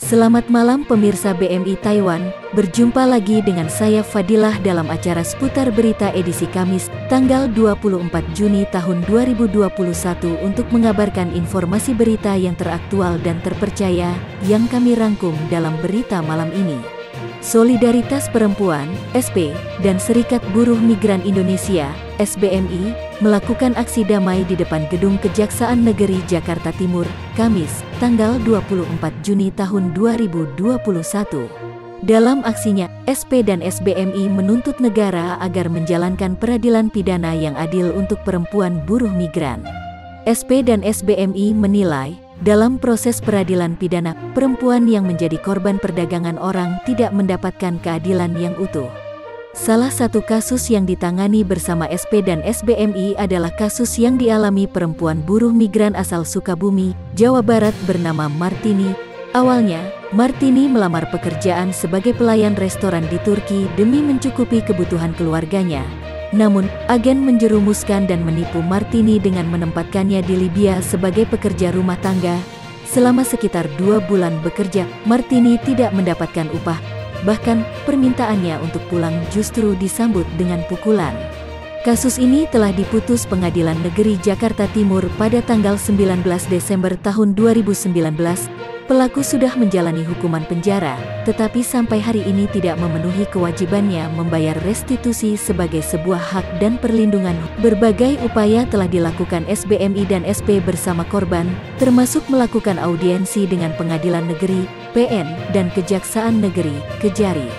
Selamat malam pemirsa BMI Taiwan, berjumpa lagi dengan saya Fadilah dalam acara seputar berita edisi Kamis, tanggal 24 Juni tahun 2021 untuk mengabarkan informasi berita yang teraktual dan terpercaya yang kami rangkum dalam berita malam ini. Solidaritas Perempuan, SP, dan Serikat Buruh Migran Indonesia, SBMI, melakukan aksi damai di depan Gedung Kejaksaan Negeri Jakarta Timur, Kamis, tanggal 24 Juni tahun 2021. Dalam aksinya, SP dan SBMI menuntut negara agar menjalankan peradilan pidana yang adil untuk perempuan buruh migran. SP dan SBMI menilai, dalam proses peradilan pidana, perempuan yang menjadi korban perdagangan orang tidak mendapatkan keadilan yang utuh. Salah satu kasus yang ditangani bersama SP dan SBMI adalah kasus yang dialami perempuan buruh migran asal Sukabumi, Jawa Barat bernama Martini. Awalnya, Martini melamar pekerjaan sebagai pelayan restoran di Turki demi mencukupi kebutuhan keluarganya. Namun, agen menjerumuskan dan menipu Martini dengan menempatkannya di Libya sebagai pekerja rumah tangga. Selama sekitar 2 bulan bekerja, Martini tidak mendapatkan upah. Bahkan, permintaannya untuk pulang justru disambut dengan pukulan. Kasus ini telah diputus Pengadilan Negeri Jakarta Timur pada tanggal 19 Desember tahun 2019. Pelaku sudah menjalani hukuman penjara, tetapi sampai hari ini tidak memenuhi kewajibannya membayar restitusi sebagai sebuah hak dan perlindungan. Berbagai upaya telah dilakukan SBMI dan SP bersama korban, termasuk melakukan audiensi dengan Pengadilan Negeri, PN, dan Kejaksaan Negeri, Kejari.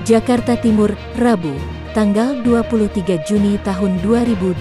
Jakarta Timur, Rabu, tanggal 23 Juni tahun 2021.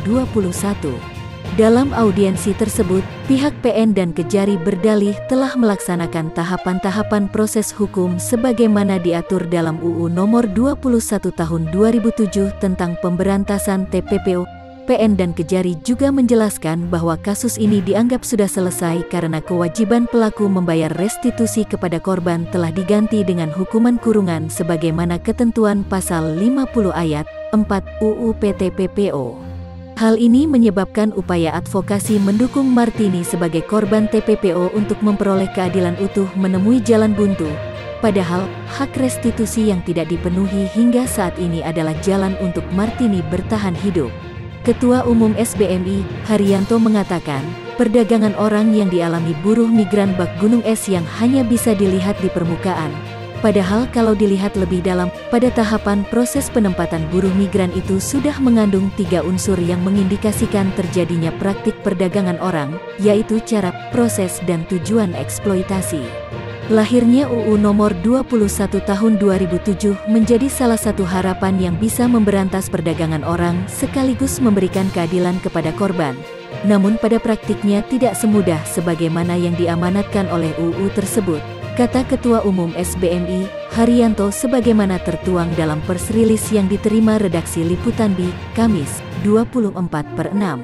Dalam audiensi tersebut, pihak PN dan Kejari berdalih telah melaksanakan tahapan-tahapan proses hukum sebagaimana diatur dalam UU Nomor 21 Tahun 2007 tentang pemberantasan TPPO. PN dan Kejari juga menjelaskan bahwa kasus ini dianggap sudah selesai karena kewajiban pelaku membayar restitusi kepada korban telah diganti dengan hukuman kurungan sebagaimana ketentuan pasal 50 ayat 4 UU PTPPO. Hal ini menyebabkan upaya advokasi mendukung Martini sebagai korban TPPO untuk memperoleh keadilan utuh menemui jalan buntu. Padahal, hak restitusi yang tidak dipenuhi hingga saat ini adalah jalan untuk Martini bertahan hidup. Ketua Umum SBMI, Haryanto mengatakan, perdagangan orang yang dialami buruh migran bak gunung es yang hanya bisa dilihat di permukaan. Padahal kalau dilihat lebih dalam, pada tahapan proses penempatan buruh migran itu sudah mengandung 3 unsur yang mengindikasikan terjadinya praktik perdagangan orang, yaitu cara, proses dan tujuan eksploitasi. Lahirnya UU Nomor 21 Tahun 2007 menjadi salah satu harapan yang bisa memberantas perdagangan orang sekaligus memberikan keadilan kepada korban. Namun pada praktiknya tidak semudah sebagaimana yang diamanatkan oleh UU tersebut, kata Ketua Umum SBMI, Haryanto sebagaimana tertuang dalam pers rilis yang diterima redaksi Liputan BI, Kamis, 24/6.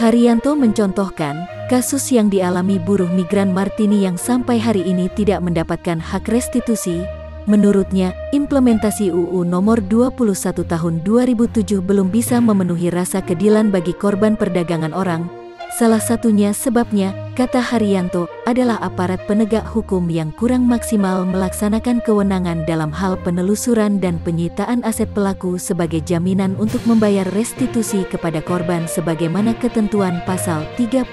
Haryanto mencontohkan, kasus yang dialami buruh migran Martini yang sampai hari ini tidak mendapatkan hak restitusi. Menurutnya, implementasi UU Nomor 21 Tahun 2007 belum bisa memenuhi rasa keadilan bagi korban perdagangan orang. Salah satunya sebabnya, kata Haryanto, adalah aparat penegak hukum yang kurang maksimal melaksanakan kewenangan dalam hal penelusuran dan penyitaan aset pelaku sebagai jaminan untuk membayar restitusi kepada korban sebagaimana ketentuan pasal 31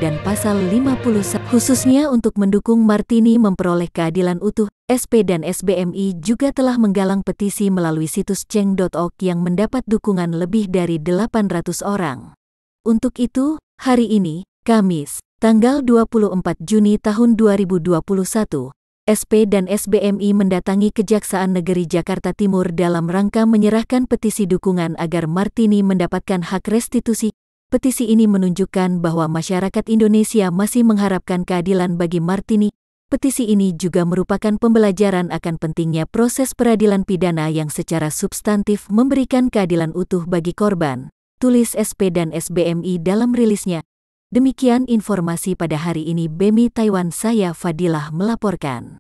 dan pasal 51. Khususnya untuk mendukung Martini memperoleh keadilan utuh, SP dan SBMI juga telah menggalang petisi melalui situs ceng.org yang mendapat dukungan lebih dari 800 orang. Untuk itu, hari ini, Kamis, tanggal 24 Juni tahun 2021, SP dan SBMI mendatangi Kejaksaan Negeri Jakarta Timur dalam rangka menyerahkan petisi dukungan agar Martini mendapatkan hak restitusi. Petisi ini menunjukkan bahwa masyarakat Indonesia masih mengharapkan keadilan bagi Martini. Petisi ini juga merupakan pembelajaran akan pentingnya proses peradilan pidana yang secara substantif memberikan keadilan utuh bagi korban, tulis SP dan SBMI dalam rilisnya. Demikian informasi pada hari ini BMI Taiwan, saya Fadilah melaporkan.